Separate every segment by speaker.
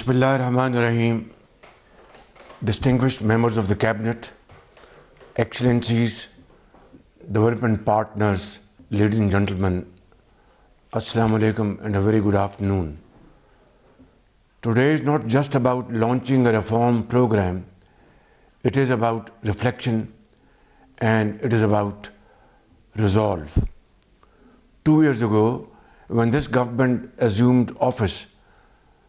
Speaker 1: Bismillahirrahmanirrahim. Distinguished members of the Cabinet, Excellencies, development partners, ladies and gentlemen, Assalamu alaikum and a very good afternoon. Today is not just about launching a reform program, it is about reflection and it is about resolve. 2 years ago, when this government assumed office,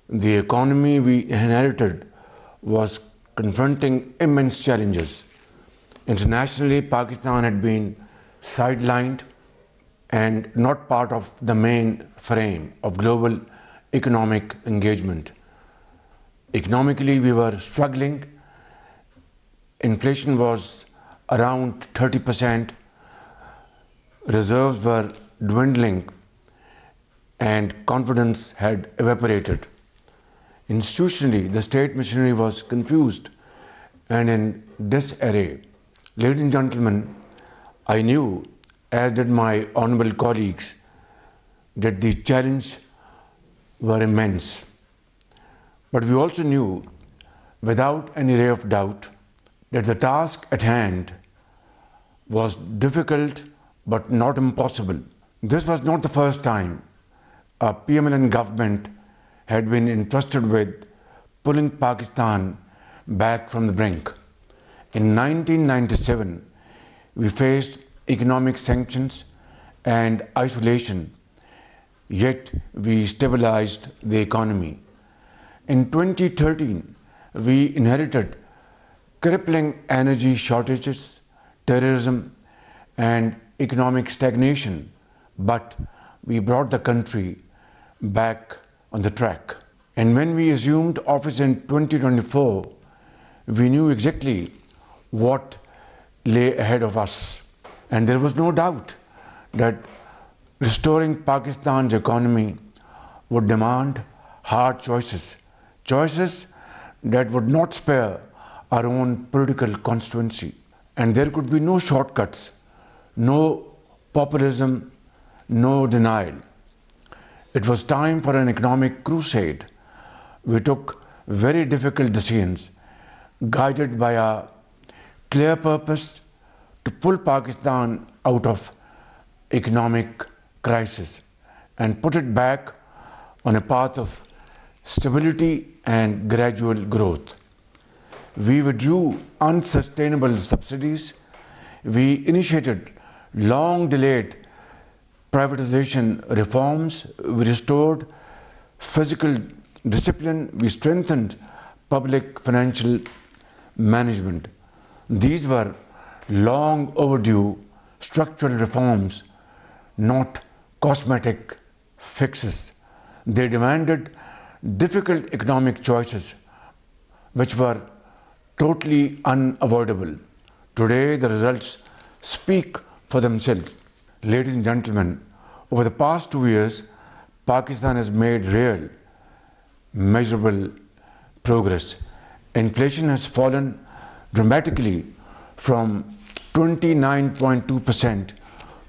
Speaker 1: the economy we inherited was confronting immense challenges. Internationally, Pakistan had been sidelined and not part of the main frame of global economic engagement. Economically, we were struggling. Inflation was around 30%. Reserves were dwindling and confidence had evaporated. Institutionally, the state machinery was confused and in disarray. Ladies and gentlemen, I knew, as did my honorable colleagues, that the challenges were immense. But we also knew, without any ray of doubt, that the task at hand was difficult but not impossible. This was not the first time a PMLN government had been entrusted with pulling Pakistan back from the brink. In 1997, we faced economic sanctions and isolation, yet we stabilized the economy. In 2013, we inherited crippling energy shortages, terrorism, and economic stagnation, but we brought the country back on the track. And when we assumed office in 2024, we knew exactly what lay ahead of us. And there was no doubt that restoring Pakistan's economy would demand hard choices, choices that would not spare our own political constituency. And there could be no shortcuts, no populism, no denial. It was time for an economic crusade. We took very difficult decisions, guided by a clear purpose to pull Pakistan out of economic crisis and put it back on a path of stability and gradual growth. We withdrew unsustainable subsidies. We initiated long-delayed privatization reforms. We restored fiscal discipline. We strengthened public financial management. These were long overdue structural reforms, not cosmetic fixes. They demanded difficult economic choices, which were totally unavoidable. Today, the results speak for themselves. Ladies and gentlemen, over the past 2 years, Pakistan has made real, measurable progress. Inflation has fallen dramatically from 29.2%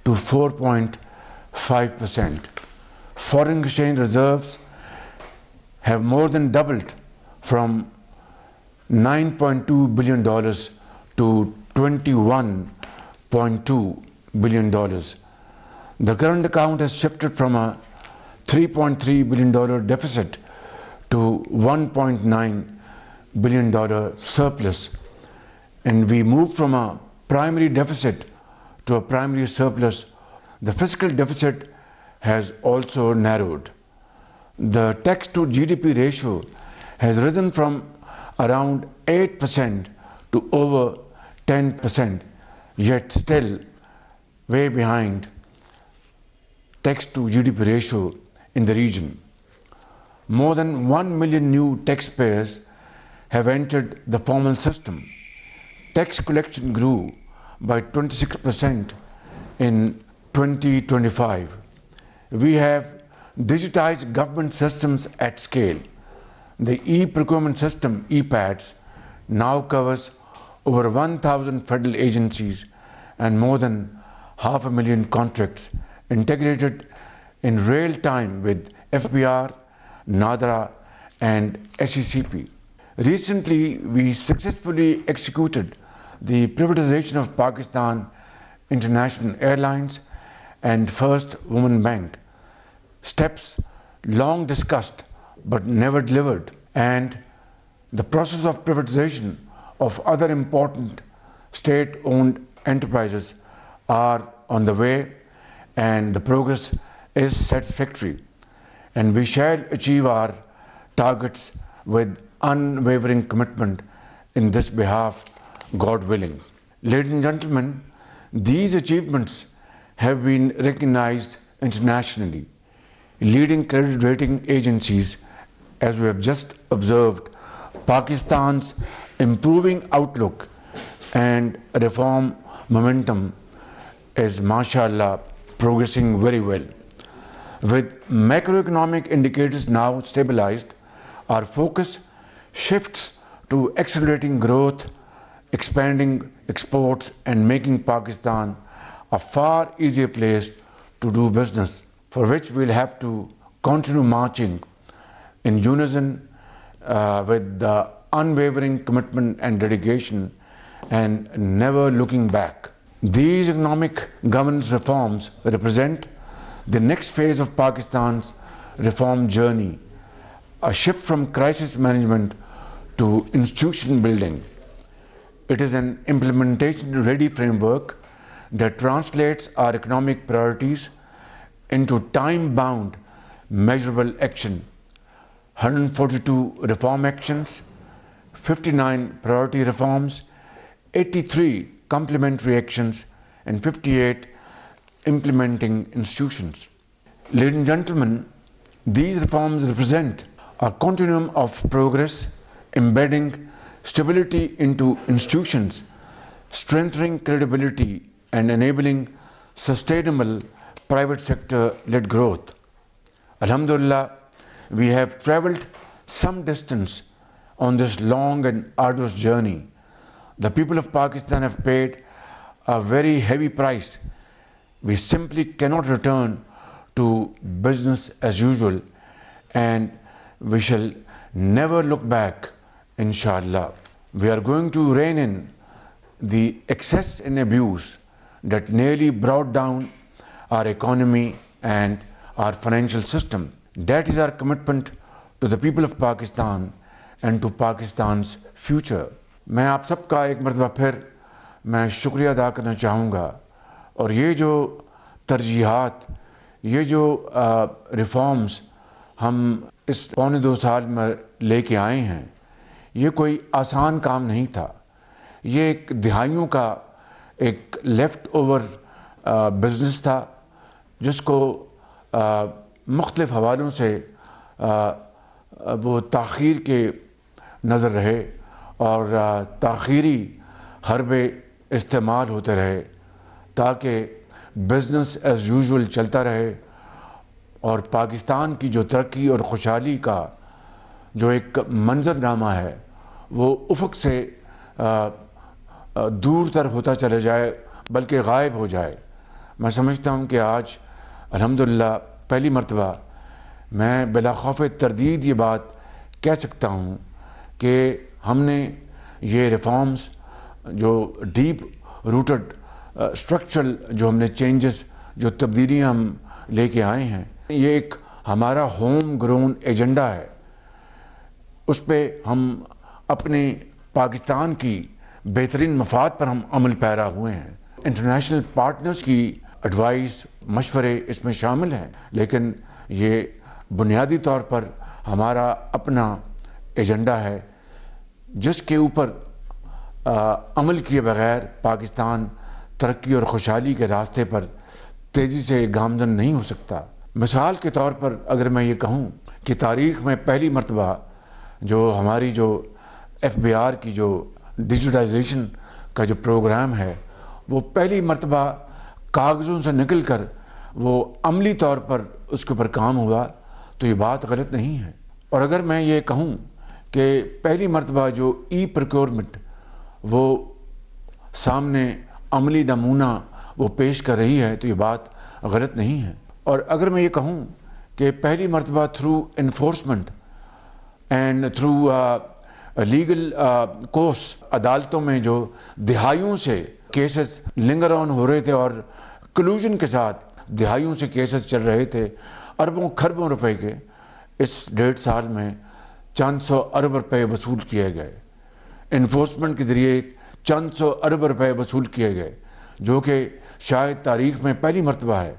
Speaker 1: to 4.5%. Foreign exchange reserves have more than doubled from $9.2 billion to $21.2 billion. The current account has shifted from a $3.3 billion deficit to $1.9 billion surplus. And we moved from a primary deficit to a primary surplus. The fiscal deficit has also narrowed. The tax to GDP ratio has risen from around 8% to over 10%, yet still way behind tax to GDP ratio in the region. More than 1 million new taxpayers have entered the formal system. Tax collection grew by 26% in 2025. We have digitized government systems at scale. The e-procurement system, EPADS, now covers over 1,000 federal agencies and more than 500,000 contracts integrated in real time with FBR, NADRA and SECP. Recently, we successfully executed the privatization of Pakistan International Airlines and First Women Bank, steps long discussed but never delivered, and the process of privatization of other important state-owned enterprises are on the way, and the progress is satisfactory, and we shall achieve our targets with unwavering commitment in this behalf, God willing. Ladies and gentlemen, these achievements have been recognized internationally. Leading credit rating agencies, as we have just observed, Pakistan's improving outlook and reform momentum is, mashallah, progressing very well. With macroeconomic indicators now stabilized, our focus shifts to accelerating growth, expanding exports, and making Pakistan a far easier place to do business, for which we'll have to continue marching in unison with the unwavering commitment and dedication and never looking back. These economic governance reforms represent the next phase of Pakistan's reform journey, a shift from crisis management to institution building. It is an implementation-ready framework that translates our economic priorities into time-bound, measurable action. 142 reform actions, 59 priority reforms, 83 complementary actions, and 58 implementing institutions. Ladies and gentlemen, these reforms represent a continuum of progress, embedding stability into institutions, strengthening credibility, and enabling sustainable private sector-led growth. Alhamdulillah, we have traveled some distance on this long and arduous journey. The people of Pakistan have paid a very heavy price. We simply cannot return to business as usual, and we shall never look back, inshallah. We are going to rein in the excess and abuse that nearly brought down our economy and our financial system. That is our commitment to the people of Pakistan and to Pakistan's future. मैं आप सबका एक मरतबा फिर मैं शुक्रिया अदा करना चाहूँगा, और ये जो तरजीहात, ये जो रिफॉर्म्स हम इस पौने 2 साल में लेके आए हैं, ये कोई आसान काम नहीं था। ये एक दिहाइयों का एक लेफ़्ट ओवर बिज़नेस था, जिसको मुख्तलिफ़ हवालों से वो ताख़ीर के नज़र रहे और ताख़ीरी हरबे इस्तेमाल होते रहे ताकि बिज़नेस एज़ यूजुअल चलता रहे, और पाकिस्तान की जो तरक्की और खुशहाली का जो एक मंजरनामा है वो उफ़क़ से दूर तरफ होता चला जाए, बल्कि गायब हो जाए। मैं समझता हूँ कि आज अल्हम्दुलिल्लाह पहली मरतबा मैं बिला खौफ़ तरदीद ये बात कह सकता हूँ कि हमने ये रिफॉर्म्स जो डीप रूटेड स्ट्रक्चरल जो हमने चेंजेस, जो तब्दीलियाँ हम लेके आए हैं, ये एक हमारा होम ग्रोन एजेंडा है। उस पर हम अपने पाकिस्तान की बेहतरीन मफाद पर हम अमल पैरा हुए हैं। इंटरनेशनल पार्टनर्स की एडवाइस, मशवरे इसमें शामिल हैं, लेकिन ये बुनियादी तौर पर हमारा अपना एजेंडा है जिसके ऊपर अमल किए बगैर पाकिस्तान तरक्की और खुशहाली के रास्ते पर तेज़ी से गामजन नहीं हो सकता। मिसाल के तौर पर अगर मैं ये कहूँ कि तारीख़ में पहली मरतबा जो हमारी जो FBR की जो डिजिटाइजेशन का जो प्रोग्राम है वो पहली मरतबा कागज़ों से निकल कर वो अमली तौर पर उसके ऊपर काम हुआ, तो ये बात गलत नहीं है। और अगर मैं ये कहूँ कि पहली मरतबा जो प्रोक्योरमेंट वो सामने अमली नमूना वो पेश कर रही है, तो ये बात गलत नहीं है। और अगर मैं ये कहूँ कि पहली मरतबा through enforcement and through legal course عدالتوں میں جو دہائیوں سے کیسز لنگر آن ہو رہے تھے اور کلوژن کے ساتھ دہائیوں سے کیسز چل رہے تھے اربوں کھربوں روپے کے، اس 1.5 سال میں چند سو ارب روپے وصول کیے گئے، انفورسمنٹ کے ذریعے چند سو ارب روپے وصول کیے گئے، جو کہ شاید تاریخ میں پہلی مرتبہ ہے۔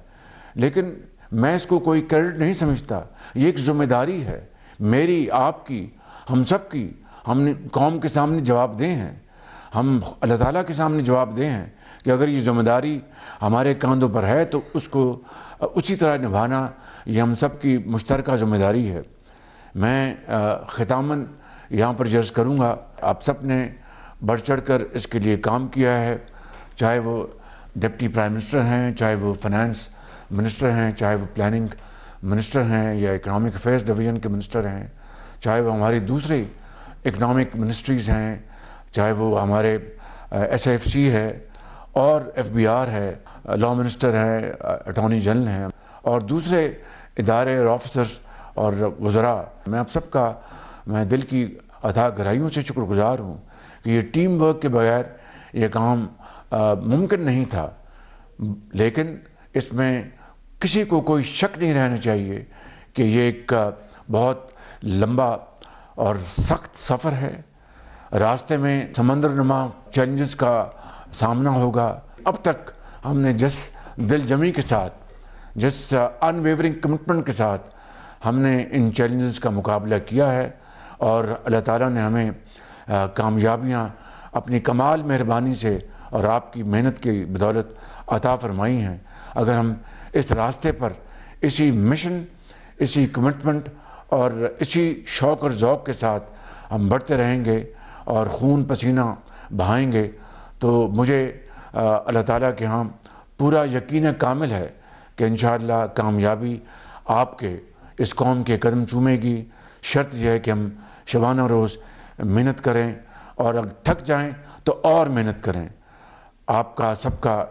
Speaker 1: لیکن میں اس کو کوئی کریڈٹ نہیں سمجھتا، یہ ایک ذمہ داری ہے میری، آپ کی، ہم سب کی۔ ہم قوم کے سامنے جواب دہ ہیں، ہم اللہ تعالیٰ کے سامنے جواب دہ ہیں کہ اگر یہ ذمہ داری ہمارے کاندھوں پر ہے تو اس کو اسی طرح نبھانا یہ ہم سب کی مشترکہ ذمہ داری ہے۔ میں ختاماً یہاں پر عرض کروں گا، آپ سب نے بڑھ چڑھ کر اس کے لیے کام کیا ہے، چاہے وہ ڈپٹی پرائم منسٹر ہیں، چاہے وہ فنانس منسٹر ہیں، چاہے وہ پلاننگ منسٹر ہیں یا اکنامک افیئرس ڈویژن کے منسٹر ہیں، چاہے وہ ہماری دوسری اکنامک منسٹریز ہیں، چاہے وہ ہمارے ایس ایف سی ہے اور ایف بی آر ہے، لاء منسٹر ہیں، اٹارنی جنرل ہیں اور دوسرے ادارے اور آفیسرز اور وزراء۔ میں آپ سب کا میں دل کی اتھاہ گہرائیوں سے شکر گزار ہوں کہ یہ ٹیم ورک کے بغیر یہ کام ممکن نہیں تھا، لیکن اس میں کسی کو کوئی شک نہیں رہنا چاہیے کہ یہ ایک بہت لمبا اور سخت سفر ہے، راستے میں سمندر نما چیلنجز کا سامنا ہوگا۔ اب تک ہم نے جس دل جمی کے ساتھ، جس ان ویورنگ کمٹمنٹ کے ساتھ ہم نے ان چیلنجز کا مقابلہ کیا ہے اور اللہ تعالیٰ نے ہمیں کامیابیاں اپنی کمال مہربانی سے اور آپ کی محنت کی بدولت عطا فرمائی ہیں۔ اگر ہم اس راستے پر اسی مشن، اسی کمٹمنٹ اور اسی شوق اور ذوق کے ساتھ ہم بڑھتے رہیں گے اور خون پسینہ بہائیں گے تو مجھے اللہ تعالیٰ کے ہاں پورا یقین کامل ہے کہ انشاءاللہ کامیابی آپ کے اس قوم کے قدم چومے گی۔ شرط یہ ہے کہ ہم شبانہ روز محنت کریں اور اگر تھک جائیں تو اور محنت کریں۔ آپ کا سب کا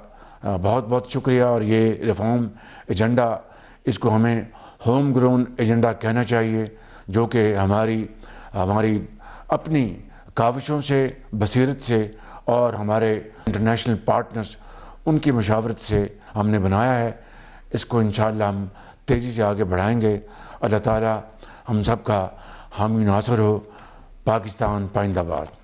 Speaker 1: بہت بہت شکریہ، اور یہ ریفارم ایجنڈا، اس کو ہمیں ہوم گرون ایجنڈا کہنا چاہیے، جو کہ ہماری اپنی کاوشوں سے، بصیرت سے اور ہمارے انٹرنیشنل پارٹنرز ان کی مشاورت سے ہم نے بنایا ہے۔ اس کو انشاءاللہ ہم تیزی سے آگے بڑھائیں گے۔ اللہ تعالیٰ ہم سب کا حامی ناصر ہو۔ پاکستان پائندہ باد۔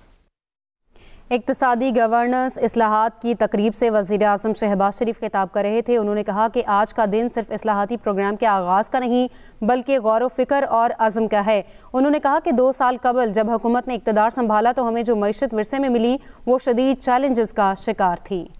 Speaker 2: اقتصادی گورننس اصلاحات کی تقریب سے وزیر اعظم شہباز شریف خطاب کر رہے تھے۔ انہوں نے کہا کہ آج کا دن صرف اصلاحاتی پروگرام کے آغاز کا نہیں بلکہ غور و فکر اور عزم کا ہے۔ انہوں نے کہا کہ 2 سال قبل جب حکومت نے اقتدار سنبھالا تو ہمیں جو معیشت ورثے میں ملی وہ شدید چیلنجز کا شکار تھی۔